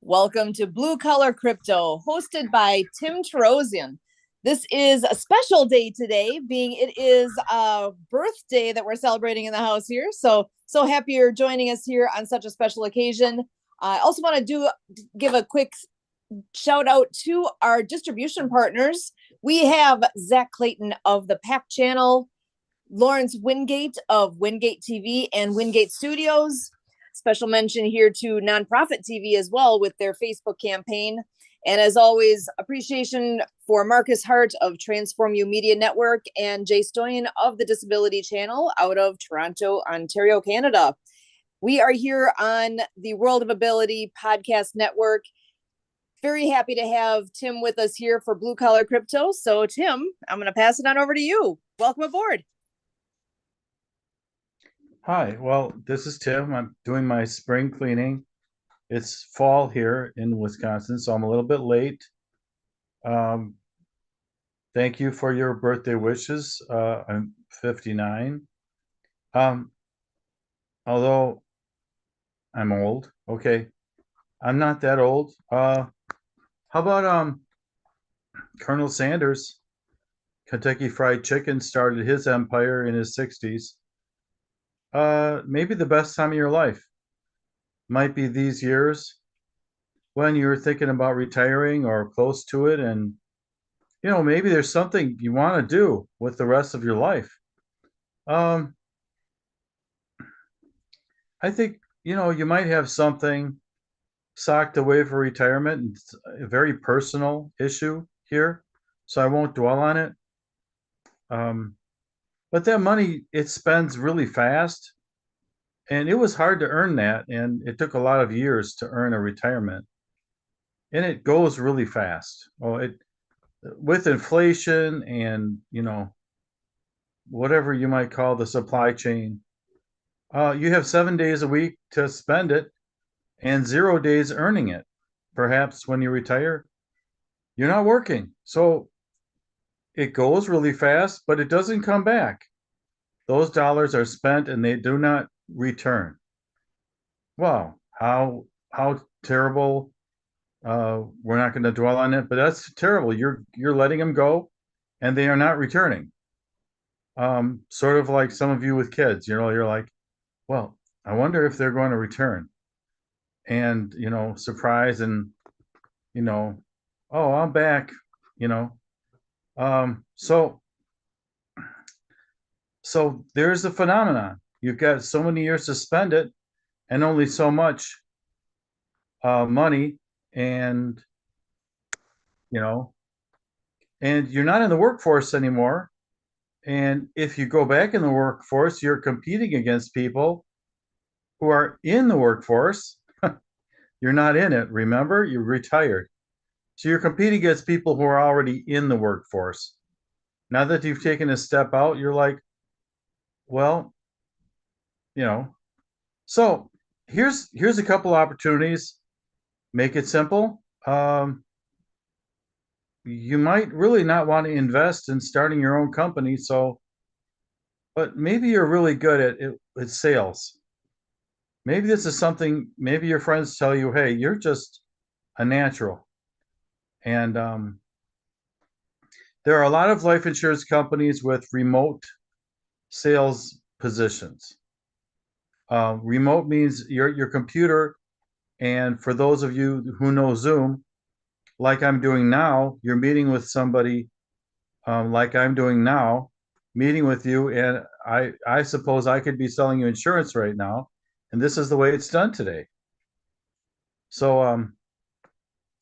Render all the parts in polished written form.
Welcome to Blue Collar Crypto, hosted by Tim Terosian. This is a special day today, being it is a birthday that we're celebrating in the house here. So happy you're joining us here on such a special occasion. I also want to give a quick shout out to our distribution partners. We have Zach Clayton of the Pack Channel, Lawrence Wingate of Wingate TV and Wingate Studios. Special mention here to Nonprofit TV as well with their Facebook campaign. And as always, appreciation for Marcus Hart of Transform You Media Network and Jay Stoyan of the Disability Channel out of Toronto, Ontario, Canada. We are here on the World of Ability Podcast Network. Very happy to have Tim with us here for Blue Collar Crypto. So Tim, I'm going to pass it on over to you. Welcome aboard. Hi, well, this is Tim. I'm doing my spring cleaning. It's fall here in Wisconsin, so I'm a little bit late. Thank you for your birthday wishes. I'm 59. Although I'm old. Okay, I'm not that old. How about Colonel Sanders? Kentucky Fried Chicken started his empire in his 60s. Maybe the best time of your life might be these years when you're thinking about retiring or close to it, and maybe there's something you want to do with the rest of your life. um I think you might have something socked away for retirement. It's a very personal issue here, so I won't dwell on it. um but that money, it spends really fast, and it was hard to earn that, and it took a lot of years to earn a retirement, and it goes really fast. Oh, it with inflation and whatever you might call the supply chain, you have 7 days a week to spend it and 0 days earning it. Perhaps when you retire, you're not working, so it goes really fast, but it doesn't come back. Those dollars are spent and they do not return. Wow, how terrible. We're not going to dwell on it, but that's terrible. You're letting them go, and they are not returning. Sort of like some of you with kids. You're like, well, I wonder if they're going to return, and surprise, and you know, oh, I'm back. You know, so there's the phenomenon. You've got so many years to spend it, and only so much money, and you know, and you're not in the workforce anymore. And if you go back in the workforce, you're competing against people who are in the workforce. You're not in it. Remember, you're retired. So you're competing against people who are already in the workforce. Now that you've taken a step out, you're like, well, you know. So here's a couple opportunities. Make it simple. You might really not want to invest in starting your own company, but maybe you're really good at sales. Maybe this is something. Maybe your friends tell you, "Hey, you're just a natural." And there are a lot of life insurance companies with remote sales positions. Remote means your computer, and for those of you who know Zoom, like I'm doing now, you're meeting with somebody, like I'm doing now, meeting with you, and I suppose I could be selling you insurance right now, and this is the way it's done today. So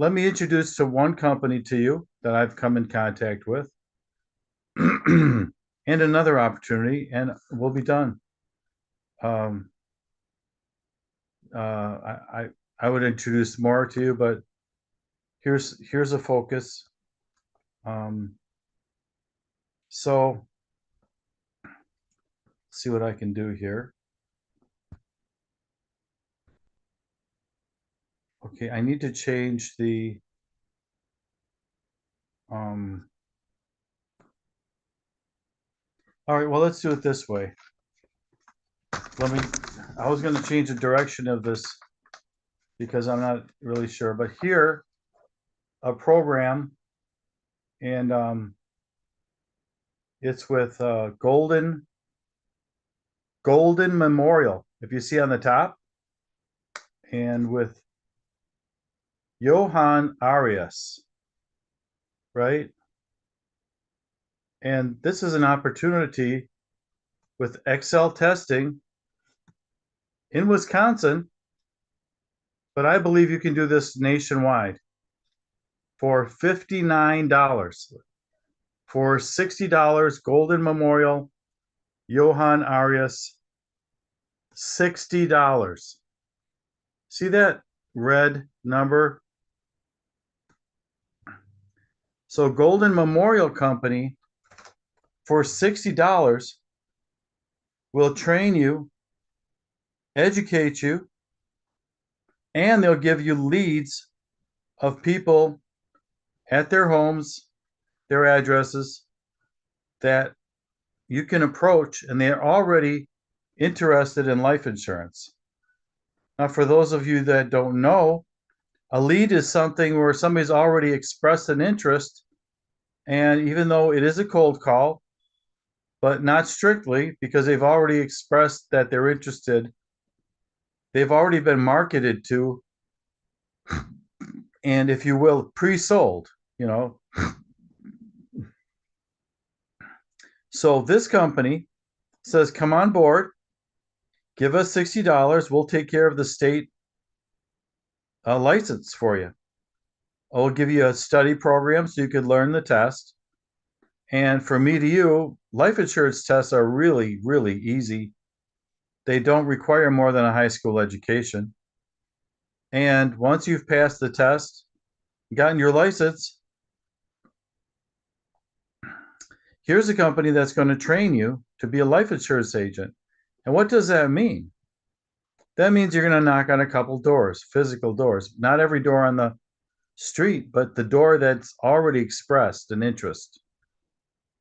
let me introduce to one company to you that I've come in contact with, and another opportunity, and we'll be done. Um, I would introduce more to you, but here's a focus. Um, so see what I can do here. Okay, I need to change the all right, well, let's do it this way. I was going to change the direction of this because I'm not really sure. But here, a program, and it's with Golden Memorial, if you see on the top, and with Johan Arias, right? And this is an opportunity with Excel testing in Wisconsin, but I believe you can do this nationwide for $59. For $60, Golden Memorial, Johan Arias, $60. See that red number? So Golden Memorial Company for $60 will train you, educate you, and they'll give you leads of people at their homes, their addresses that you can approach, and they're already interested in life insurance. Now, for those of you that don't know, a lead is something where somebody's already expressed an interest, and even though it is a cold call, but not strictly, because they've already expressed that they're interested, they've already been marketed to, and if you will, pre-sold, you know. So this company says, come on board, give us $60, we'll take care of the state license for you. I'll give you a study program so you could learn the test. And from me to you, life insurance tests are really, really easy. They don't require more than a high school education. And once you've passed the test, gotten your license, here's a company that's going to train you to be a life insurance agent. And what does that mean? That means you're going to knock on a couple doors, physical doors, not every door on the street, but the door that's already expressed an interest.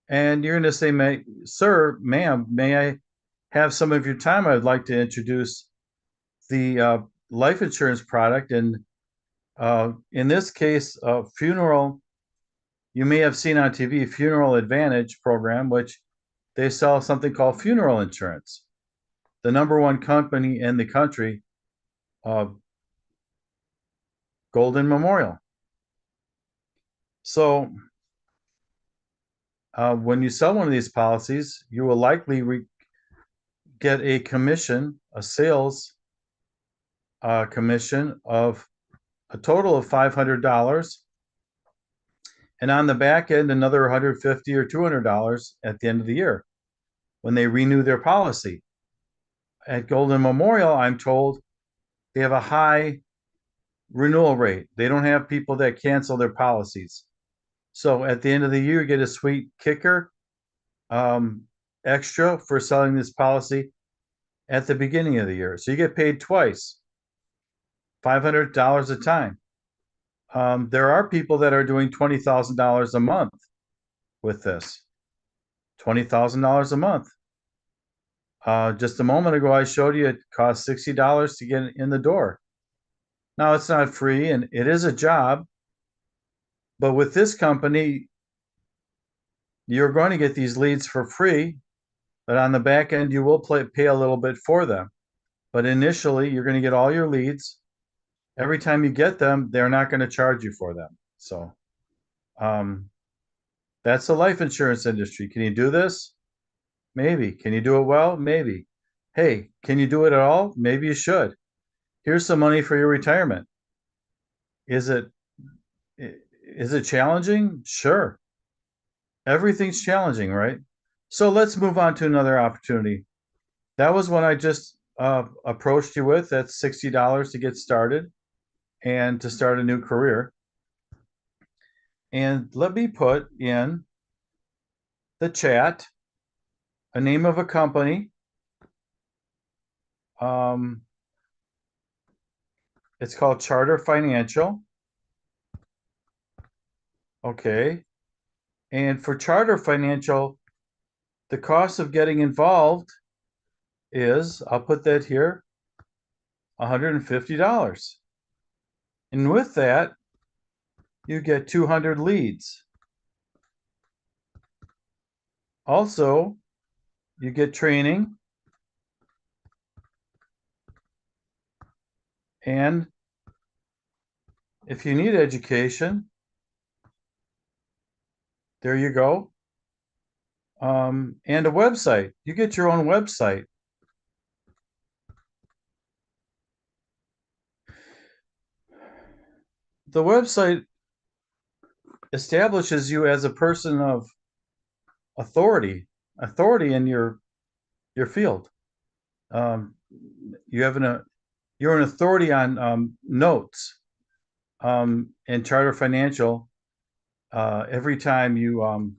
And you're going to say, sir, ma'am, may I have some of your time? I'd like to introduce the life insurance product. And in this case, funeral, you may have seen on TV, Funeral Advantage program, which they sell something called funeral insurance. The number one company in the country, Golden Memorial. So when you sell one of these policies, you will likely get a commission, a sales commission of a total of $500. And on the back end, another $150 or $200 at the end of the year when they renew their policy. At Golden Memorial, I'm told they have a high renewal rate. They don't have people that cancel their policies. So at the end of the year, you get a sweet kicker extra for selling this policy at the beginning of the year. So you get paid twice, $500 a time. There are people that are doing $20,000 a month with this. $20,000 a month. Just a moment ago, I showed you it costs $60 to get in the door. Now, it's not free, and it is a job. But with this company, you're going to get these leads for free. But on the back end, you will pay a little bit for them. But initially, you're going to get all your leads. Every time you get them, they're not going to charge you for them. So that's the life insurance industry. Can you do this? Maybe. Can you do it well? Maybe. Hey, can you do it at all? Maybe you should. Here's some money for your retirement. Is it challenging? Sure. Everything's challenging, right? So let's move on to another opportunity. That was one I just approached you with. That's $60 to get started and to start a new career. And let me put in the chat a name of a company. It's called Charter Financial. Okay. And for Charter Financial, the cost of getting involved is, I'll put that here, $150. And with that, you get 200 leads. Also, you get training, and if you need education, there you go. And a website. You get your own website. The website establishes you as a person of authority in your field. Um, you have you're an authority on notes and Charter Financial. Every time you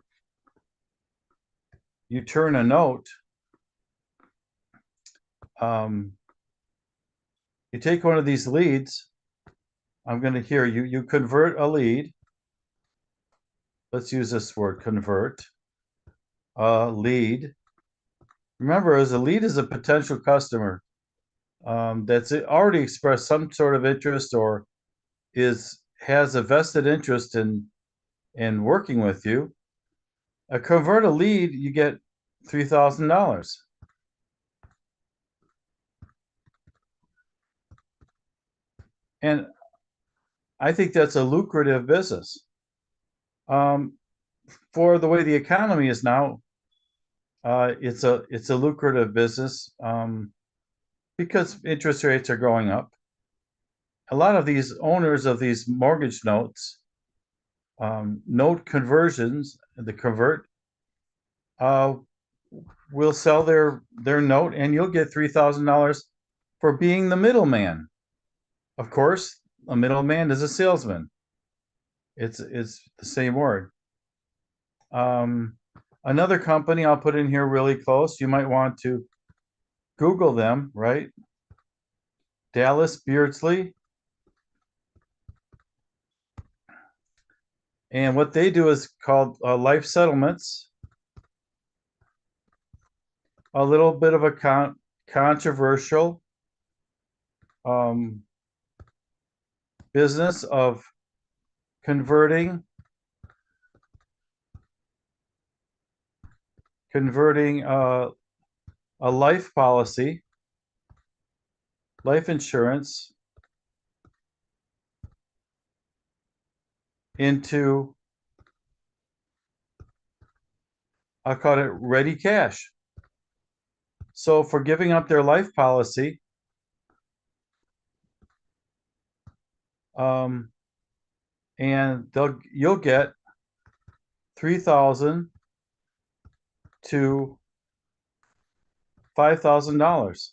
turn a note, you take one of these leads. I'm going to hear you. You convert a lead. Let's use this word, convert. Lead. Remember, as a lead is a potential customer that's already expressed some sort of interest or has a vested interest in working with you. A convert a lead, you get $3,000. And I think that's a lucrative business. For the way the economy is now, it's a lucrative business because interest rates are going up. A lot of these owners of these mortgage notes, note conversions, the convert, will sell their note, and you'll get $3,000 for being the middleman. Of course, a middleman is a salesman. It's the same word. Another company I'll put in here really close. You might want to Google them, right? Dallas Beardsley. And what they do is called life settlements. A little bit of a controversial business of converting a life policy, life insurance, into, I'll call it ready cash. So for giving up their life policy, and you'll get $3,000 to $5,000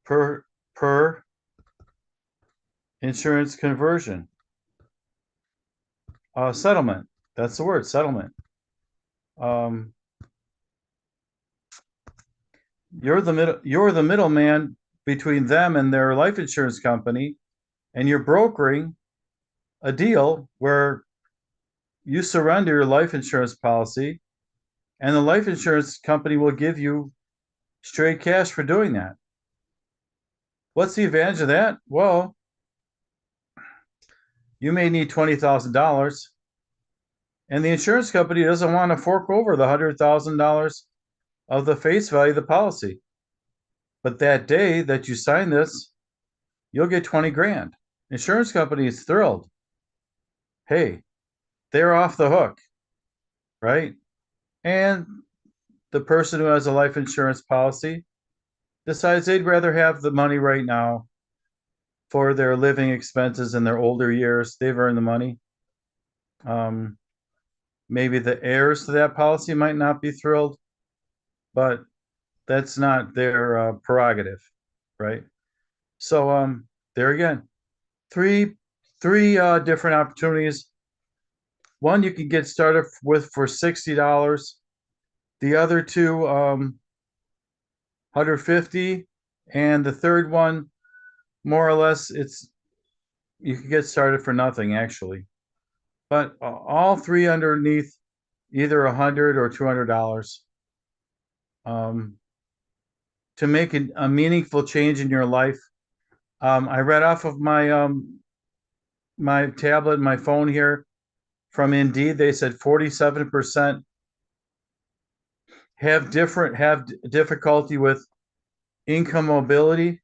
per insurance conversion. Settlement. That's the word, settlement. You're the middleman between them and their life insurance company, and you're brokering a deal where you surrender your life insurance policy, and the life insurance company will give you straight cash for doing that. What's the advantage of that? Well, you may need $20,000, and the insurance company doesn't want to fork over the $100,000 of the face value of the policy. But that day that you sign this, you'll get 20 grand. Insurance company is thrilled. Hey, they're off the hook, right? And the person who has a life insurance policy decides they'd rather have the money right now for their living expenses in their older years. They've earned the money. Maybe the heirs to that policy might not be thrilled, but that's not their prerogative, right? So there again, three different opportunities. One you can get started with for $60. The other two, $150, and the third one, more or less, you can get started for nothing actually. But all three underneath either $100 or $200 to make a meaningful change in your life. I read off of my tablet, my phone here from Indeed. They said 47% have difficulty with income mobility,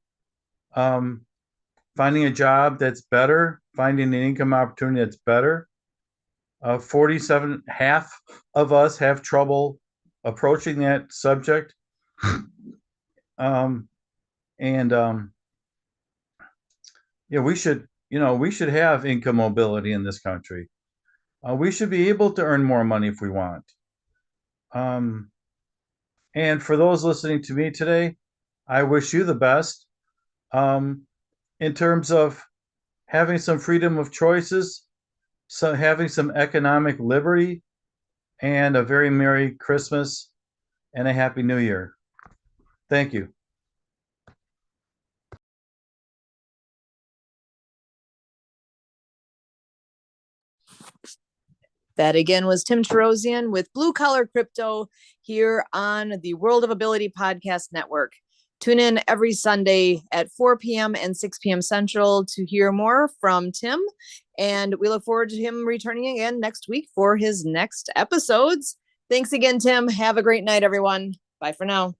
finding a job that's better, finding an income opportunity that's better. 47, half of us have trouble approaching that subject. Yeah, we should have income mobility in this country. We should be able to earn more money if we want. And for those listening to me today, I wish you the best in terms of having some freedom of choices, so having some economic liberty, and a very Merry Christmas and a Happy New Year. Thank you. That again was Tim Tarosian with Blue Collar Crypto here on the World of Ability Podcast Network. Tune in every Sunday at 4 p.m. and 6 p.m. Central to hear more from Tim. And we look forward to him returning again next week for his next episodes. Thanks again, Tim. Have a great night, everyone. Bye for now.